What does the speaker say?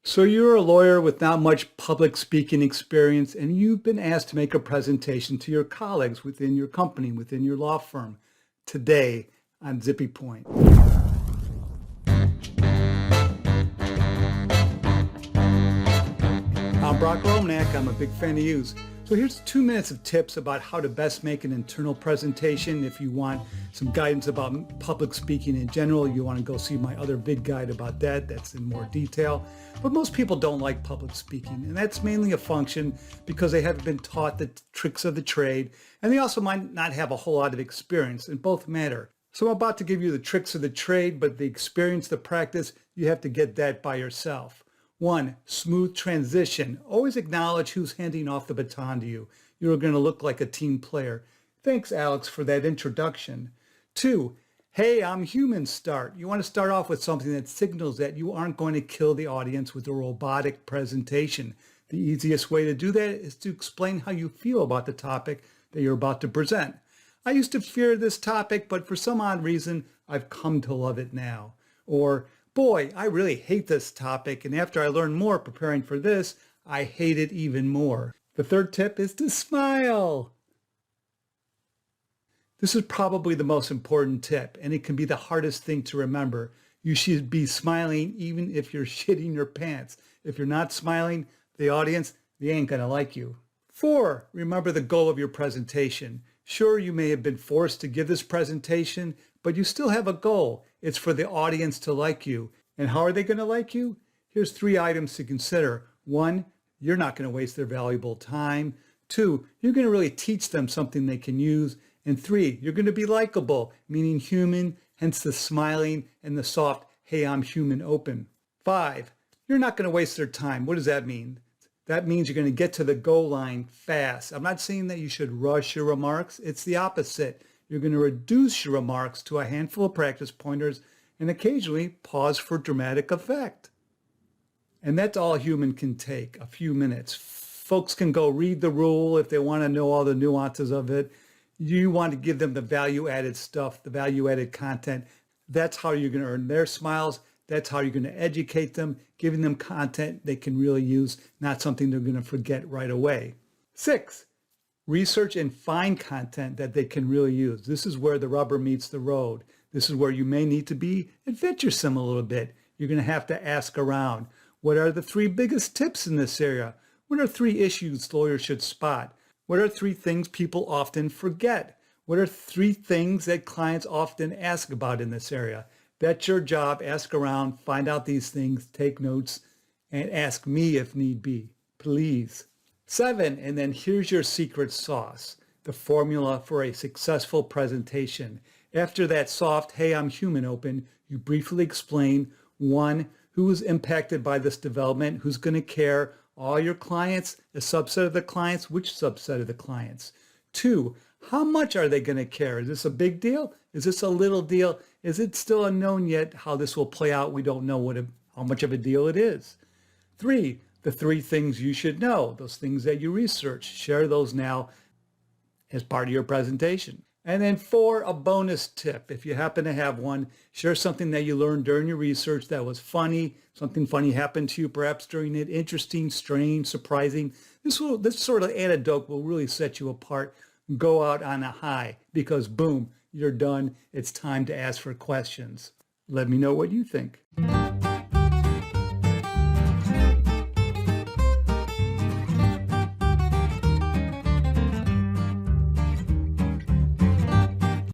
So you're a lawyer with not much public speaking experience, and you've been asked to make a presentation to your colleagues within your company, within your law firm, today on Zippy Point. I'm Broc. I'm a big fan of yous. So here's 2 minutes of tips about how to best make an internal presentation. If you want some guidance about public speaking in general, you want to go see my other Vid-Guide about that. That's in more detail. But most people don't like public speaking, and that's mainly a function because they haven't been taught the tricks of the trade, and they also might not have a whole lot of experience, and both matter. So I'm about to give you the tricks of the trade, but the experience, the practice, you have to get that by yourself. 1, smooth transition. Always acknowledge who's handing off the baton to you. You're going to look like a team player. Thanks, Alex, for that introduction. 2, hey, I'm human start. You want to start off with something that signals that you aren't going to kill the audience with a robotic presentation. The easiest way to do that is to explain how you feel about the topic that you're about to present. I used to fear this topic, but for some odd reason, I've come to love it now. Or, boy, I really hate this topic, and after I learned more preparing for this, I hate it even more. The third tip is to smile. This is probably the most important tip, and it can be the hardest thing to remember. You should be smiling even if you're shitting your pants. If you're not smiling, the audience, they ain't gonna like you. 4, remember the goal of your presentation. Sure, you may have been forced to give this presentation, but you still have a goal. It's for the audience to like you. And how are they going to like you? Here's 3 items to consider. 1, you're not going to waste their valuable time. 2, you're going to really teach them something they can use. And 3, you're going to be likable, meaning human, hence the smiling and the soft, hey, I'm human open. 5, you're not going to waste their time. What does that mean? That means you're going to get to the goal line fast. I'm not saying that you should rush your remarks. It's the opposite. You're going to reduce your remarks to a handful of practice pointers and occasionally pause for dramatic effect. And that's all a human can take, a few minutes. Folks can go read the rule if they want to know all the nuances of it. You want to give them the value-added stuff, the value-added content. That's how you're going to earn their smiles. That's how you're going to educate them, giving them content they can really use, not something they're going to forget right away. 6, research and find content that they can really use. This is where the rubber meets the road. This is where you may need to be adventuresome a little bit. You're going to have to ask around. What are the 3 biggest tips in this area? What are 3 issues lawyers should spot? What are 3 things people often forget? What are 3 things that clients often ask about in this area? That's your job. Ask around, find out these things, take notes, and ask me if need be, please. 7, and then here's your secret sauce, the formula for a successful presentation. After that soft, hey, I'm human open, you briefly explain, 1, who is impacted by this development, who's going to care, all your clients, a subset of the clients, which subset of the clients. 2, how much are they going to care? Is this a big deal? Is this a little deal? Is it still unknown yet how this will play out? We don't know how much of a deal it is. 3, the 3 things you should know, those things that you research. Share those now as part of your presentation. And then 4, a bonus tip. If you happen to have one, share something that you learned during your research that was funny, something funny happened to you perhaps during it, interesting, strange, surprising. This sort of anecdote will really set you apart. Go out on a high because boom, you're done. It's time to ask for questions. Let me know what you think.